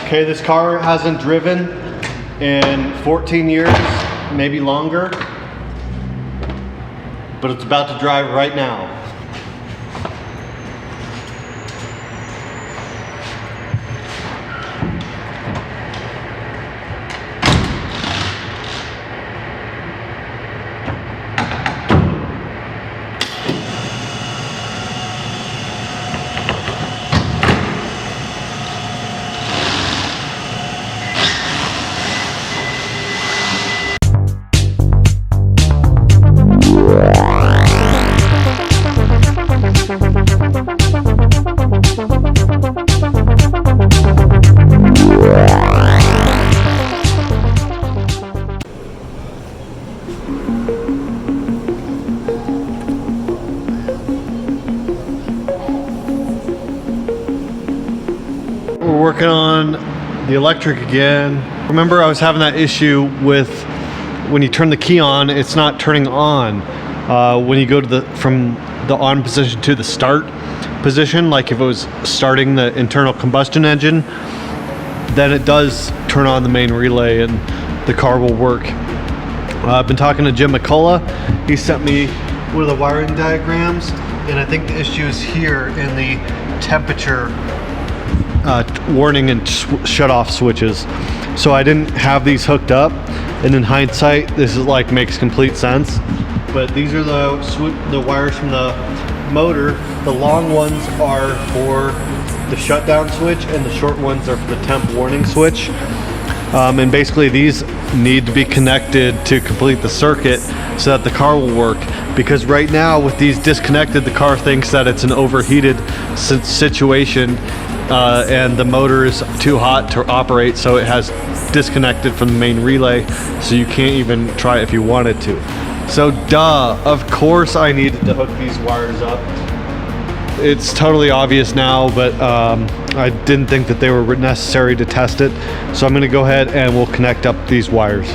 Okay, this car hasn't driven in 14 years, maybe longer, but it's about to drive right now. We're working on the Electrek again. Remember, I was having that issue with when you turn the key on, it's not turning on. When you go to from the on position to the start position, like if it was starting the internal combustion engine, then it does turn on the main relay and the car will work. I've been talking to Jim McCullough. He sent me one of the wiring diagrams, and I think the issue is here in the temperature warning and shut off switches. So I didn't have these hooked up, and in hindsight this is like makes complete sense. But these are the wires from the motor. The long ones are for the shutdown switch and the short ones are for the temp warning switch. And basically these need to be connected to complete the circuit so that the car will work, because right now with these disconnected, the car thinks that it's an overheated situation and the motor is too hot to operate, so it has disconnected from the main relay, so you can't even try it if you wanted to. So duh, of course I needed to hook these wires up. It's totally obvious now, but I didn't think that they were necessary to test it. So I'm gonna go ahead and we'll connect up these wires.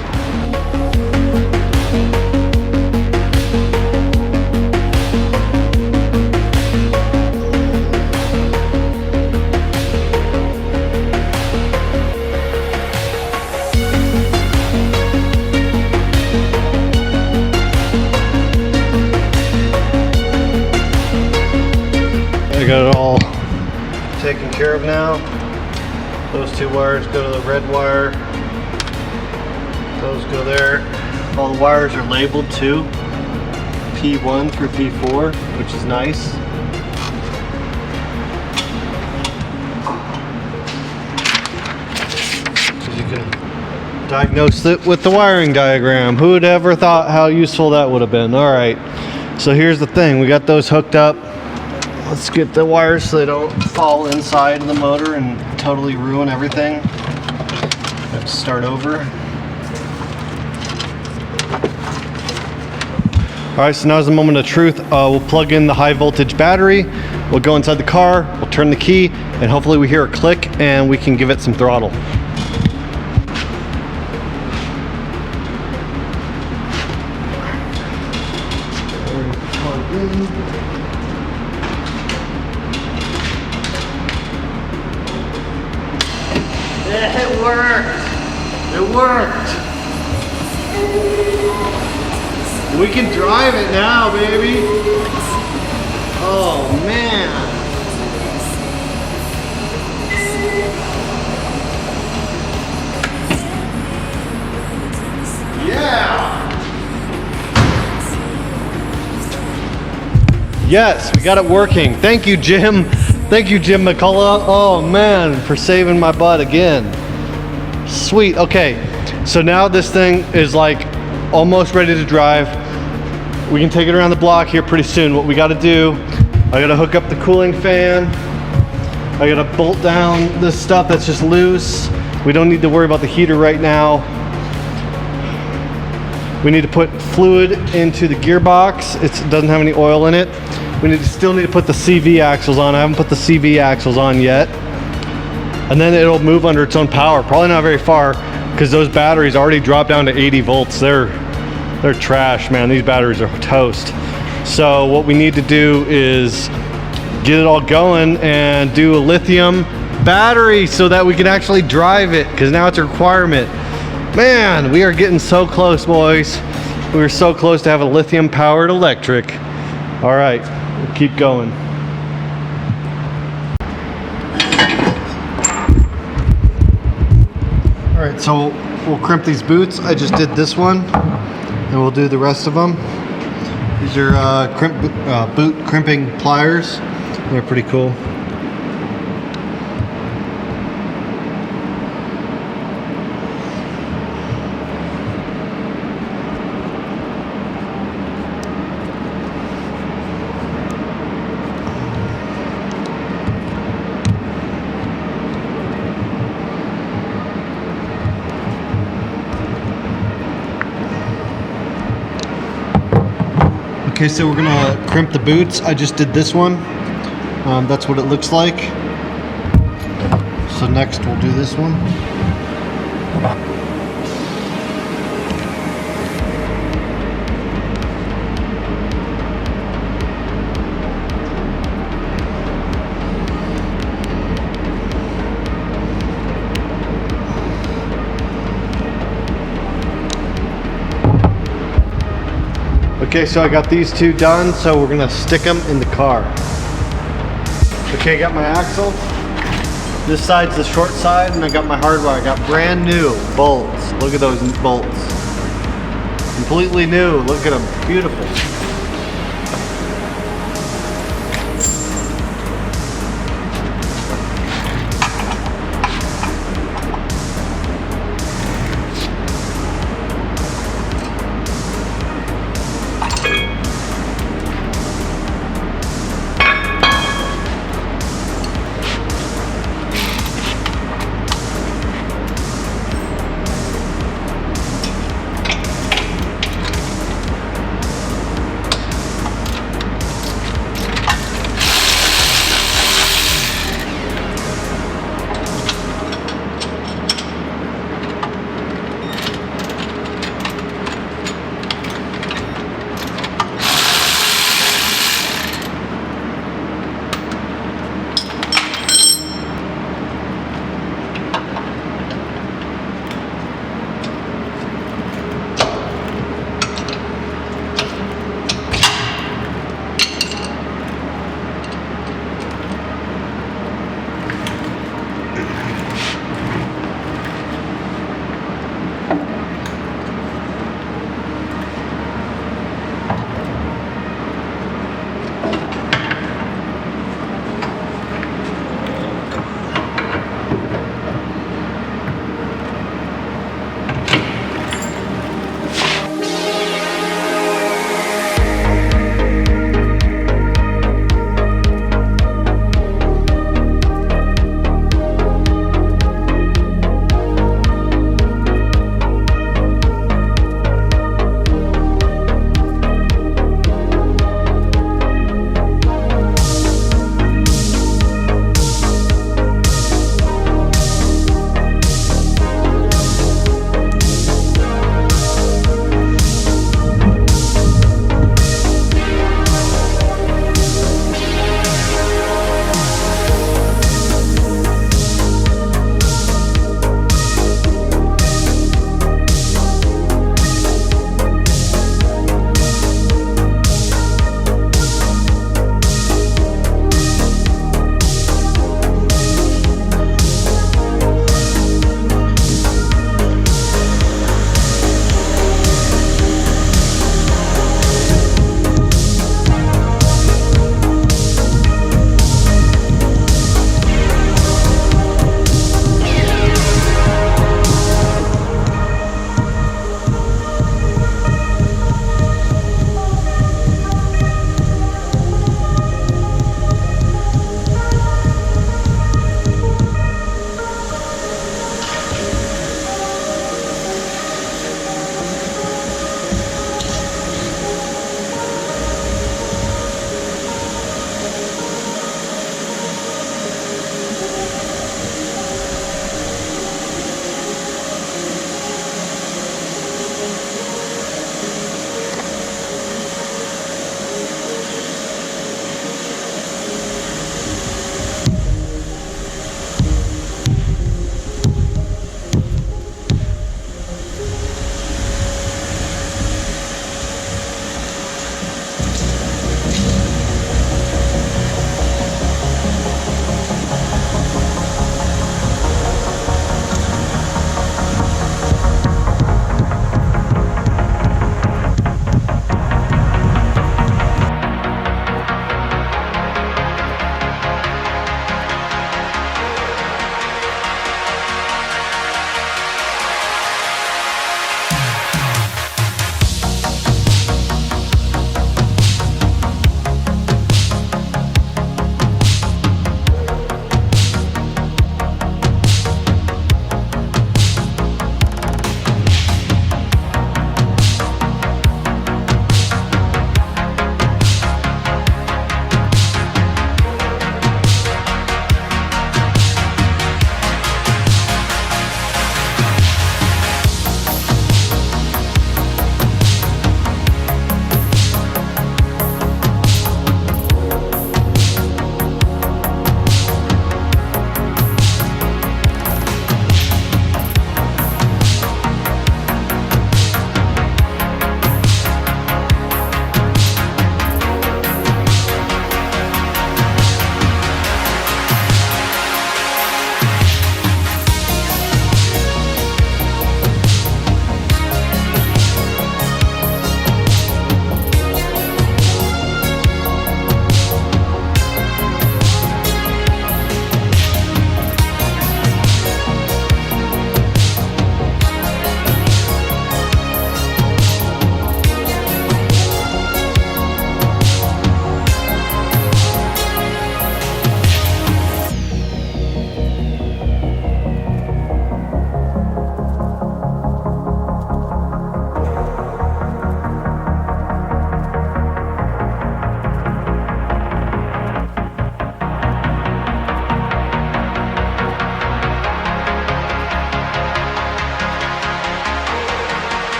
I got it all taken care of now. Those two wires go to the red wire. Those go there. All the wires are labeled too. P1 through P4, which is nice. You can diagnose it with the wiring diagram. Who would ever thought how useful that would have been? All right, so here's the thing. We got those hooked up. Let's get the wires so they don't fall inside of the motor and totally ruin everything. Have to start over. All right, so now's the moment of truth. We'll plug in the high voltage battery. We'll go inside the car, we'll turn the key, and hopefully we hear a click and we can give it some throttle. It worked! It worked! We can drive it now, baby! Oh, man! Yeah! Yes, we got it working. Thank you, Jim. Thank you, Jim McCullough. Oh man, for saving my butt again. Sweet, okay. So now this thing is like almost ready to drive. We can take it around the block here pretty soon. What we gotta do, I gotta hook up the cooling fan. I gotta bolt down this stuff that's just loose. We don't need to worry about the heater right now. We need to put fluid into the gearbox. It doesn't have any oil in it. We still need to put the CV axles on. I haven't put the CV axles on yet. And then it'll move under its own power. Probably not very far, because those batteries already dropped down to 80 volts. They're trash, man. These batteries are toast. So what we need to do is get it all going and do a lithium battery so that we can actually drive it, because now it's a requirement. Man, we are getting so close, boys. We are so close to have a lithium powered Electrek. All right, we'll keep going. All right, so we'll crimp these boots. I just did this one, and we'll do the rest of them. These are boot crimping pliers. They're pretty cool. Okay, so we're gonna crimp the boots. I just did this one. That's what it looks like. So next we'll do this one. Okay, so I got these two done, so we're gonna stick them in the car. Okay, I got my axle. This side's the short side, and I got my hardware. I got brand new bolts. Look at those bolts. Completely new, look at them, beautiful.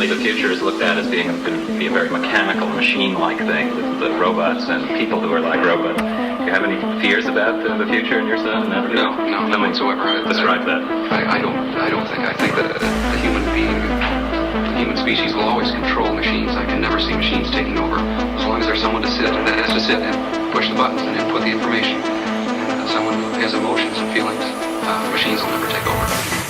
Currently, the future is looked at as being going to be a very mechanical, machine-like thing with the robots and people who are like robots. Do you have any fears about the future in your son? No, none whatsoever. Describe that. I don't think. I think that the human being, the human species will always control machines. I can never see machines taking over as long as there's someone to sit and push the buttons and input the information. And someone who has emotions and feelings, machines will never take over.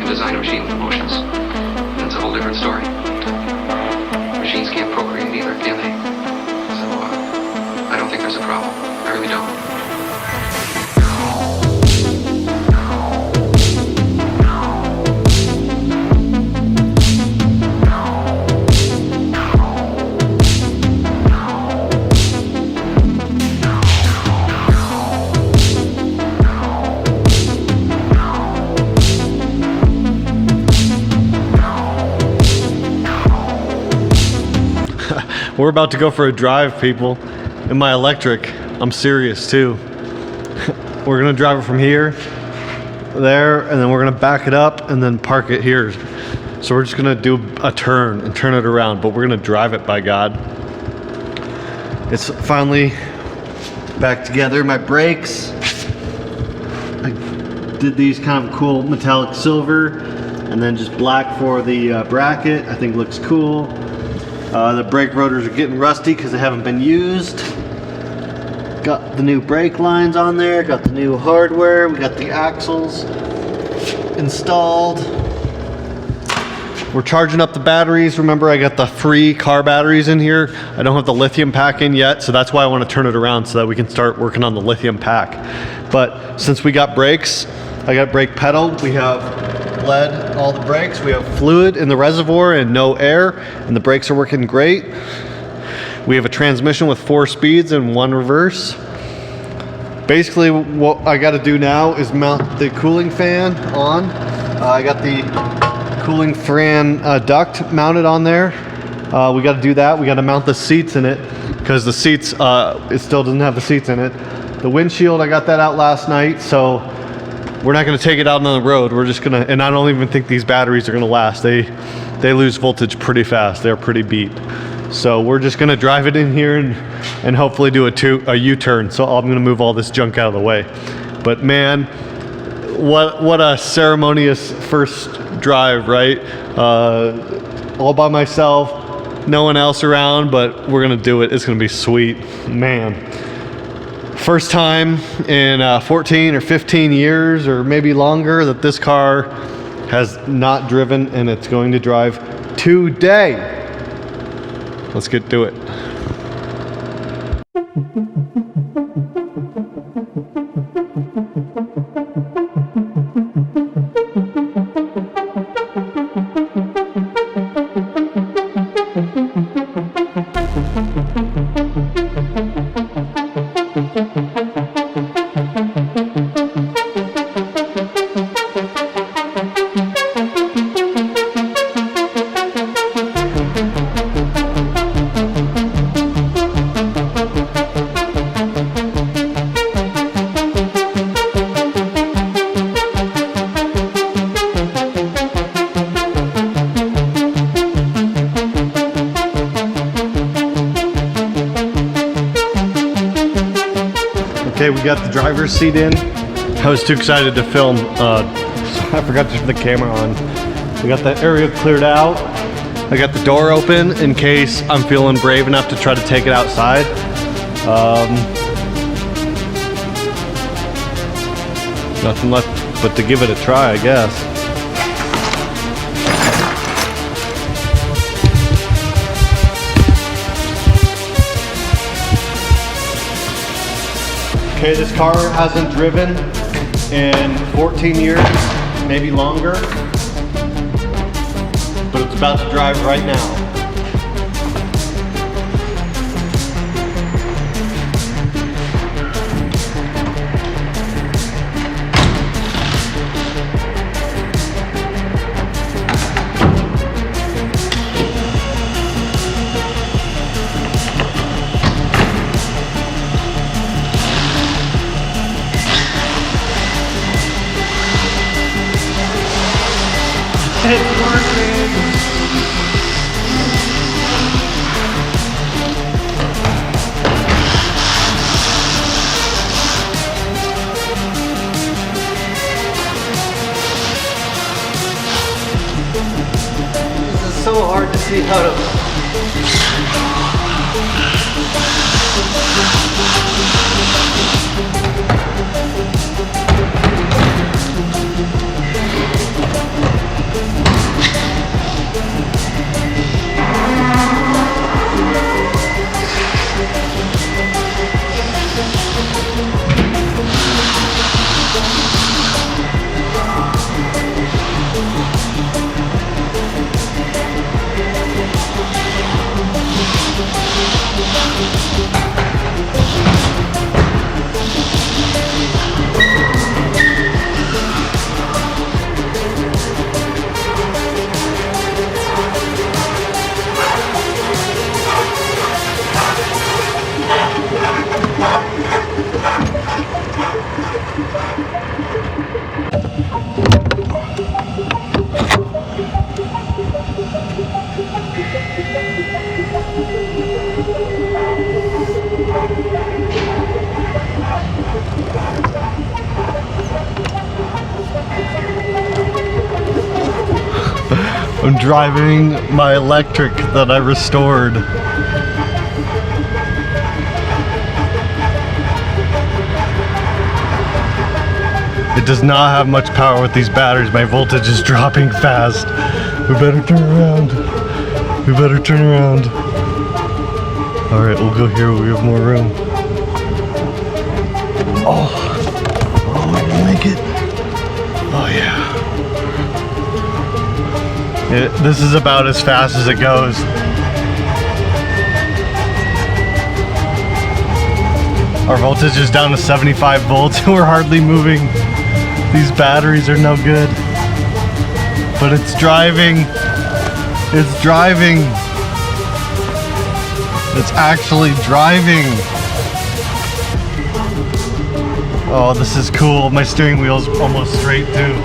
Design a machine with emotions. That's a whole different story. Machines can't procreate either, can they? So, I don't think there's a problem. I really don't. We're about to go for a drive, people, in my Electrek. I'm serious too. We're gonna drive it from here, there, and then we're gonna back it up and then park it here. So we're just gonna do a turn and turn it around, but we're gonna drive it, by God. It's finally back together. My brakes, I did these kind of cool metallic silver and then just black for the bracket. I think looks cool. The brake rotors are getting rusty because they haven't been used. Got the new brake lines on there, got the new hardware, we got the axles installed. We're charging up the batteries. Remember, I got the free car batteries in here. I don't have the lithium pack in yet, so that's why I want to turn it around so that we can start working on the lithium pack. But since we got brakes, I got brake pedal, we have bled all the brakes, we have fluid in the reservoir and no air, and the brakes are working great. We have a transmission with 4 speeds and 1 reverse. Basically what I got to do now is mount the cooling fan on. I got the cooling fan duct mounted on there. We got to do that. We got to mount the seats in it because the seats, it still doesn't have the seats in it. The windshield, I got that out last night, so we're not going to take it out on the road. We're just going to, and I don't even think these batteries are going to last. They lose voltage pretty fast. They're pretty beat. So we're just going to drive it in here and hopefully do a U-turn. So I'm going to move all this junk out of the way. But man, what a ceremonious first drive, right? All by myself, no one else around, but we're going to do it. It's going to be sweet, man. First time in 14 or 15 years or maybe longer that this car has not driven, and it's going to drive today. Let's get to it. Okay, we got the driver's seat in. I was too excited to film. I forgot to turn the camera on. We got the area cleared out. I got the door open in case I'm feeling brave enough to try to take it outside. Nothing left but to give it a try, I guess. Okay, this car hasn't driven in 14 years, maybe longer, but it's about to drive right now. It's working! This is so hard to see how to... I'm driving my Electrek that I restored. It does not have much power with these batteries. My voltage is dropping fast. We better turn around. We better turn around. All right, we'll go here. We have more room. Oh, we can make it. Oh yeah. This is about as fast as it goes. Our voltage is down to 75 volts and we're hardly moving. These batteries are no good. But it's driving. It's driving. It's actually driving. Oh, this is cool. My steering wheel's almost straight too.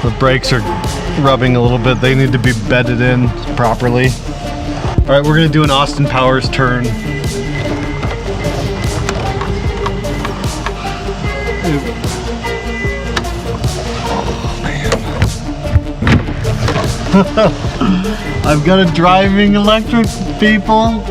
The brakes are rubbing a little bit. They need to be bedded in properly. All right, we're gonna do an Austin Powers turn. Oh man. I've got a driving Electrek, people.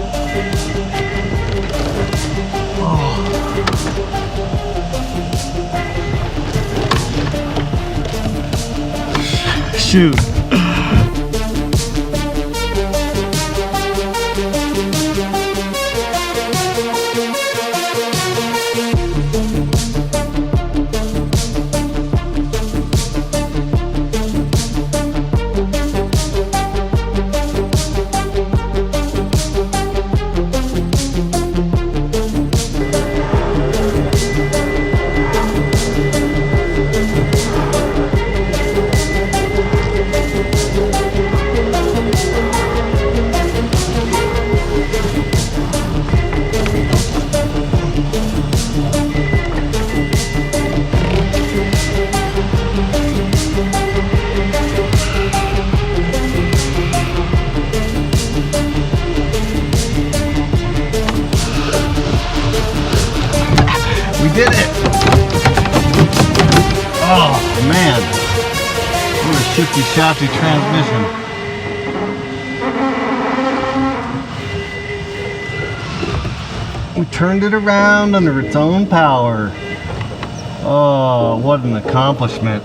Shoot. Oh man, what a shifty shafty transmission. We turned it around under its own power. Oh, what an accomplishment.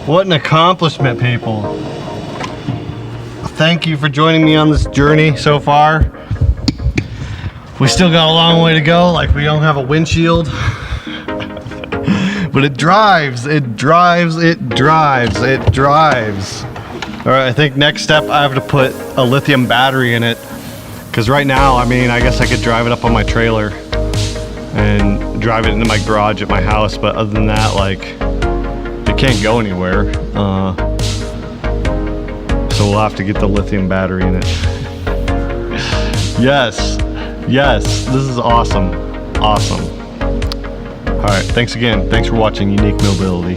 What an accomplishment, people. Thank you for joining me on this journey so far. We still got a long way to go, like we don't have a windshield. But it drives, it drives, it drives, it drives. All right, I think next step I have to put a lithium battery in it. Because right now, I mean, I guess I could drive it up on my trailer and drive it into my garage at my house. But other than that, like, it can't go anywhere. So we'll have to get the lithium battery in it. Yes, yes, this is awesome, awesome. All right, thanks again. Thanks for watching Unique Mobility.